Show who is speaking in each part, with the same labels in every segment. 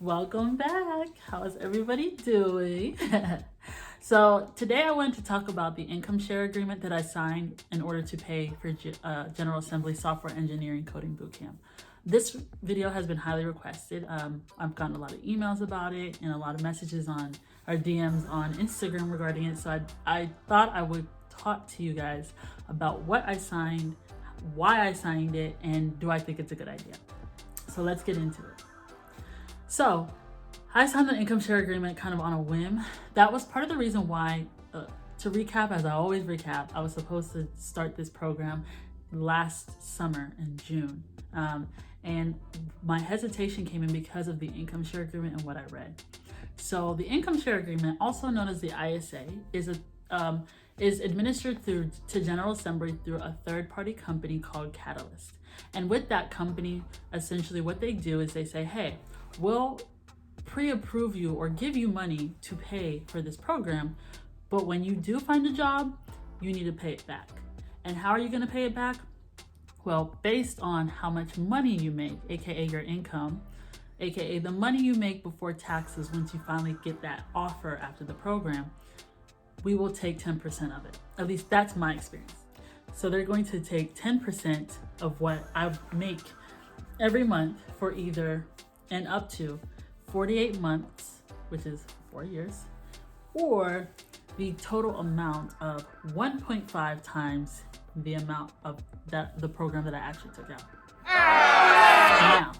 Speaker 1: Welcome back. How's everybody doing? So today I wanted to talk about the income share agreement that I signed in order to pay for General Assembly Software Engineering Coding Bootcamp. This video has been highly requested. I've gotten a lot of emails about it and a lot of messages on our DMs on Instagram regarding it. So I thought I would talk to you guys about what I signed, why I signed it, and do I think it's a good idea. So let's get into it. So I signed the income share agreement kind of on a whim. That was part of the reason why, to recap, as I always recap, I was supposed to start this program last summer in June. And my hesitation came in because of the income share agreement and what I read. So the income share agreement, also known as the ISA, is administered to General Assembly through a third-party company called Catalyst. And with that company, essentially what they do is they say, hey, we'll pre-approve you or give you money to pay for this program, but when you do find a job, you need to pay it back. And how are you going to pay it back? Well, based on how much money you make, aka your income, aka the money you make before taxes once you finally get that offer after the program, we will take 10% of it. At least that's my experience. So they're going to take 10% of what I make every month for either and up to 48 months, which is 4 years, or the total amount of 1.5 times the amount of the program that I actually took out. Now,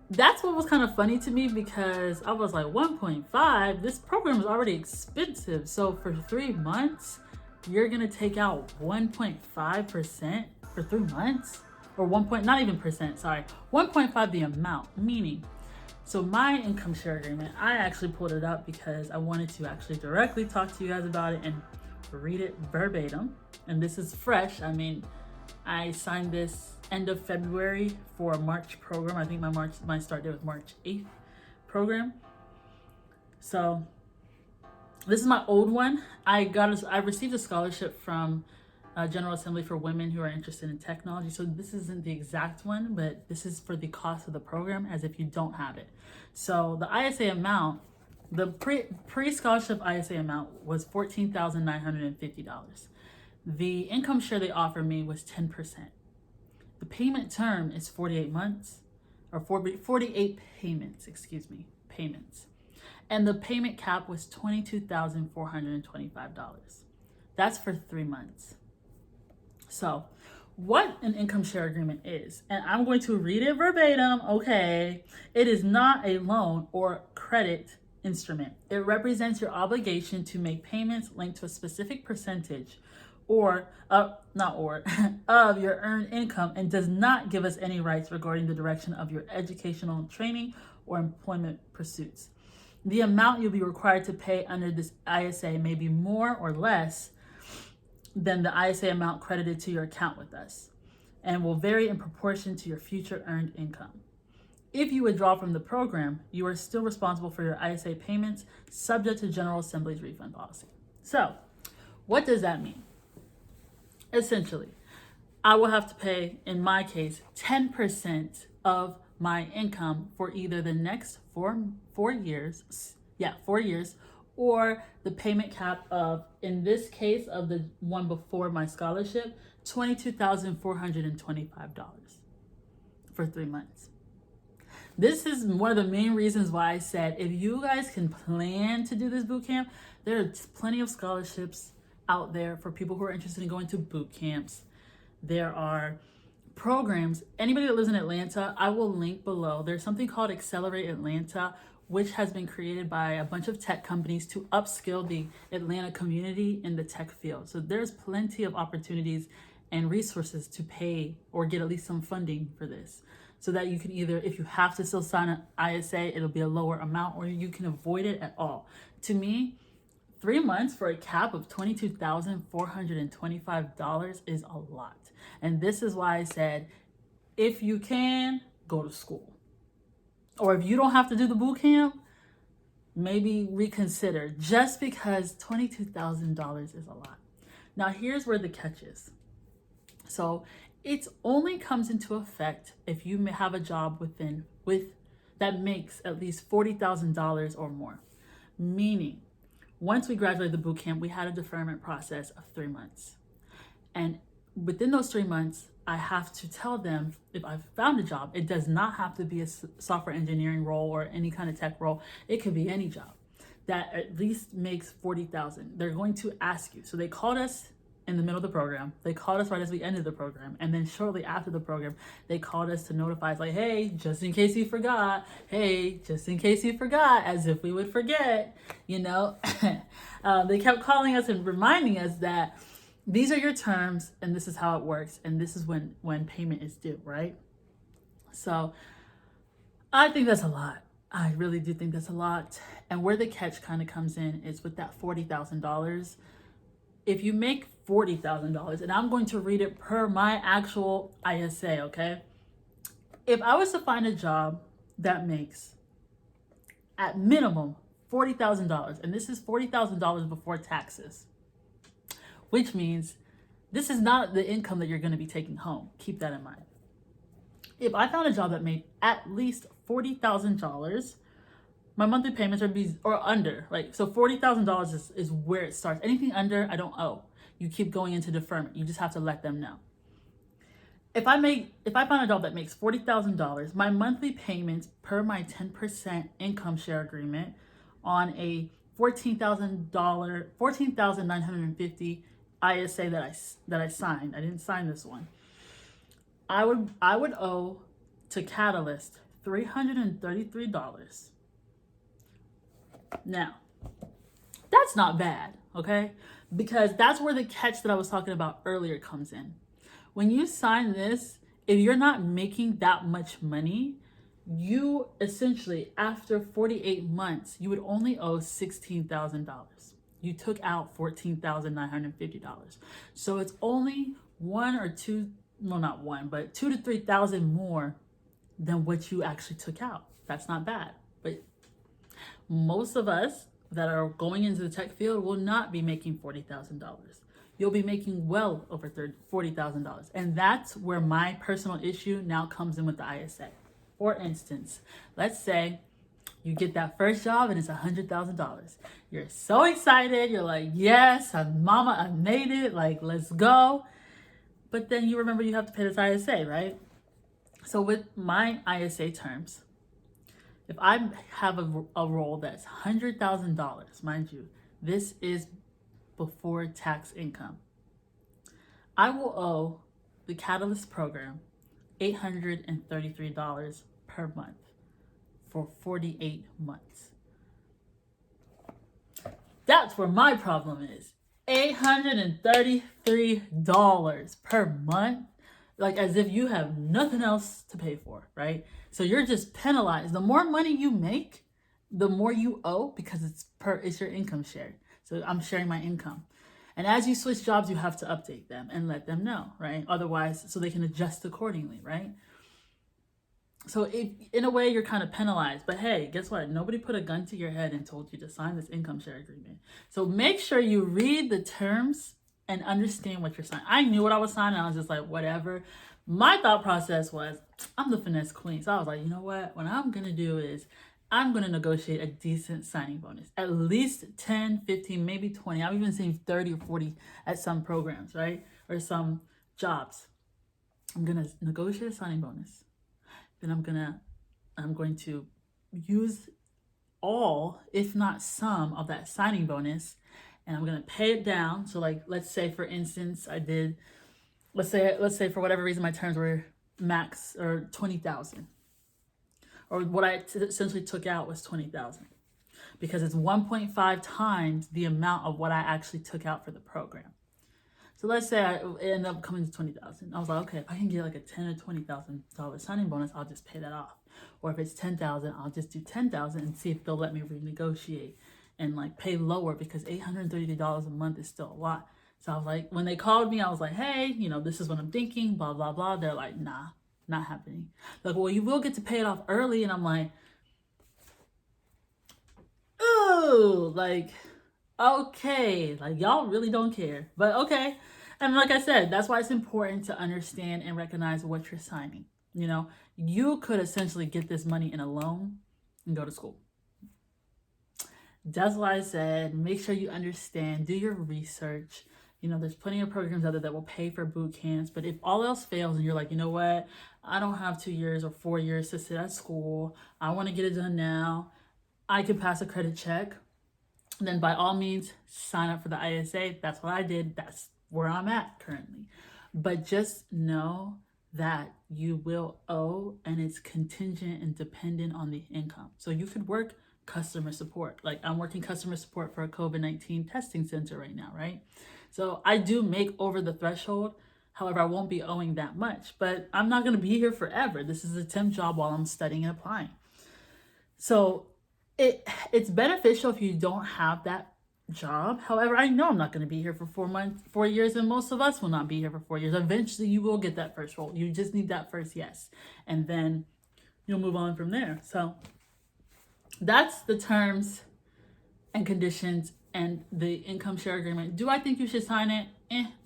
Speaker 1: that's what was kind of funny to me, because I was like, 1.5, this program is already expensive. So for 3 months, you're gonna take out 1.5% for 3 months? Or 1.5 the amount, meaning, so my income share agreement, I actually pulled it up because I wanted to actually directly talk to you guys about it and read it verbatim. And this is fresh. I mean, I signed this end of February for a March program. I think my start date was March 8th program. So this is my old one. I received a scholarship from General Assembly for women who are interested in technology. So this isn't the exact one, but this is for the cost of the program as if you don't have it. So the ISA amount, the pre-scholarship ISA amount was $14,950. The income share they offered me was 10%. The payment term is 48 months, or 48 payments, payments. And the payment cap was $22,425. That's for 3 months. So what an income share agreement is, and I'm going to read it verbatim, okay? It is not a loan or credit instrument. It represents your obligation to make payments linked to a specific percentage of your earned income, and does not give us any rights regarding the direction of your educational training or employment pursuits. The amount you'll be required to pay under this ISA may be more or less than the ISA amount credited to your account with us, and will vary in proportion to your future earned income. If you withdraw from the program, you are still responsible for your ISA payments, subject to General Assembly's refund policy. So, what does that mean? Essentially, I will have to pay, in my case, 10% of my income for either the next four years, or the payment cap of, in this case of the one before my scholarship, $22,425 for 3 months. This is one of the main reasons why I said, if you guys can plan to do this boot camp, there are plenty of scholarships out there for people who are interested in going to boot camps. There are programs. Anybody that lives in Atlanta, I will link below. There's something called Accelerate Atlanta, which has been created by a bunch of tech companies to upskill the Atlanta community in the tech field. So there's plenty of opportunities and resources to pay or get at least some funding for this, so that you can either, if you have to still sign an ISA, it'll be a lower amount, or you can avoid it at all. To me, 3 months for a cap of $22,425 is a lot. And this is why I said, if you can, go to school. Or if you don't have to do the boot camp, maybe reconsider, just because $22,000 is a lot. Now, here's where the catch is. So it only comes into effect if you have a job with that makes at least $40,000 or more. Meaning, once we graduated the boot camp, we had a deferment process of 3 months. And within those 3 months, I have to tell them if I've found a job. It does not have to be a software engineering role or any kind of tech role. It could be any job that at least makes 40,000. They're going to ask you. So they called us in the middle of the program. They called us right as we ended the program. And then shortly after the program, they called us to notify us like, hey, just in case you forgot. Hey, just in case you forgot, as if we would forget, you know. They kept calling us and reminding us that these are your terms and this is how it works. And this is when payment is due, right? So I think that's a lot. I really do think that's a lot. And where the catch kind of comes in is with that $40,000. If you make $40,000, and I'm going to read it per my actual ISA, okay? If I was to find a job that makes at minimum $40,000, and this is $40,000 before taxes, which means this is not the income that you're going to be taking home. Keep that in mind. If I found a job that made at least $40,000, my monthly payments would be or under, like, so $40,000 is where it starts. Anything under, I don't owe. You keep going into deferment. You just have to let them know. If I find a job that makes $40,000, my monthly payments per my 10% income share agreement on a $14,950 ISA that I signed. I didn't sign this one. I would owe to Catalyst $333. Now, that's not bad, okay? Because that's where the catch that I was talking about earlier comes in. When you sign this, if you're not making that much money, you essentially, after 48 months, you would only owe $16,000. You took out $14,950. So it's only two to 3,000 more than what you actually took out. That's not bad. But most of us that are going into the tech field will not be making $40,000. You'll be making well over $40,000. And that's where my personal issue now comes in with the ISA. For instance, let's say you get that first job and it's $100,000. You're so excited. You're like, yes, mama, I made it. Like, let's go. But then you remember you have to pay this ISA, right? So with my ISA terms, if I have a role that's $100,000, mind you, this is before tax income, I will owe the Catalyst program $833 per month for 48 months. That's where my problem is. $833 per month, like as if you have nothing else to pay for, right? So you're just penalized. The more money you make, the more you owe because it's your income share. So I'm sharing my income. And as you switch jobs, you have to update them and let them know, right? Otherwise, so they can adjust accordingly, right? So in a way, you're kind of penalized. But hey, guess what? Nobody put a gun to your head and told you to sign this income share agreement. So make sure you read the terms and understand what you're signing. I knew what I was signing. I was just like, whatever. My thought process was, I'm the finesse queen. So I was like, you know what? What I'm going to do is I'm going to negotiate a decent signing bonus. At least 10, 15, maybe 20. I've even seen 30 or 40 at some programs, right? Or some jobs. I'm going to negotiate a signing bonus. Then I'm going to use all, if not some, of that signing bonus, and I'm going to pay it down. So like, let's say for instance, let's say for whatever reason, my terms were max or 20,000, or what I essentially took out was 20,000, because it's 1.5 times the amount of what I actually took out for the program. So let's say I end up coming to 20,000. I was like, okay, if I can get like a $10,000 or $20,000 signing bonus, I'll just pay that off. Or if it's 10,000, I'll just do 10,000 and see if they'll let me renegotiate and like pay lower, because $830 a month is still a lot. So I was like, when they called me, I was like, hey, this is what I'm thinking, blah, blah, blah. They're like, nah, not happening. Like, well, you will get to pay it off early. And I'm like, ooh, like, okay, like y'all really don't care, but okay. And like I said, that's why it's important to understand and recognize what you're signing. You know, you could essentially get this money in a loan and go to school. That's why I said make sure you understand, do your research. You know, there's plenty of programs out there that will pay for boot camps, but if all else fails and you're like, you know what, I don't have 2 years or 4 years to sit at school, I want to get it done now, I can pass a credit check, then by all means sign up for the ISA. That's what I did. That's where I'm at currently. But just know that you will owe, and it's contingent and dependent on the income. So you could work customer support. Like I'm working customer support for a COVID-19 testing center right now, right? So I do make over the threshold. However, I won't be owing that much, but I'm not going to be here forever. This is a temp job while I'm studying and applying. So it's beneficial if you don't have that job. However, I know I'm not going to be here for 4 years, and most of us will not be here for 4 years. Eventually, you will get that first role. You just need that first yes, and then you'll move on from there. So that's the terms and conditions and the income share agreement. Do I think you should sign it?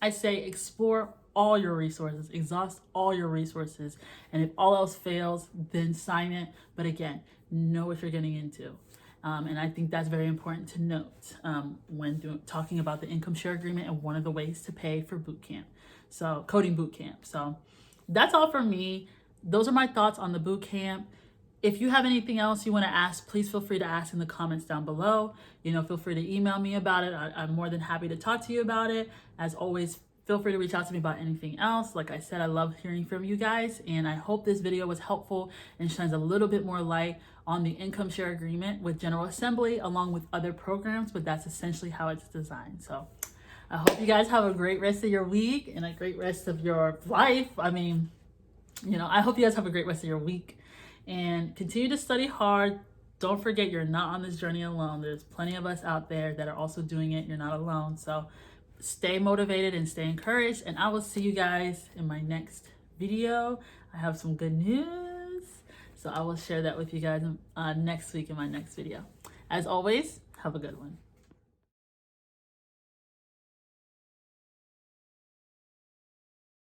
Speaker 1: I say explore all your resources, exhaust all your resources, and if all else fails, then sign it. But again, know what you're getting into. And I think that's very important to note when talking about the income share agreement and one of the ways to pay for boot camp. So coding boot camp. So that's all for me. Those are my thoughts on the boot camp. If you have anything else you want to ask, please feel free to ask in the comments down below. You know, feel free to email me about it. I'm more than happy to talk to you about it. As always, feel free to reach out to me about anything else. Like I said, I love hearing from you guys, and I hope this video was helpful and shines a little bit more light on the income share agreement with General Assembly along with other programs, but that's essentially how it's designed. So I hope you guys have a great rest of your week and a great rest of your life. I mean, you know, I hope you guys have a great rest of your week and continue to study hard. Don't forget, you're not on this journey alone. There's plenty of us out there that are also doing it. You're not alone. So stay motivated and stay encouraged, and I will see you guys in my next video. I have some good news, so I will share that with you guys next week in my next video. As always, have a good one.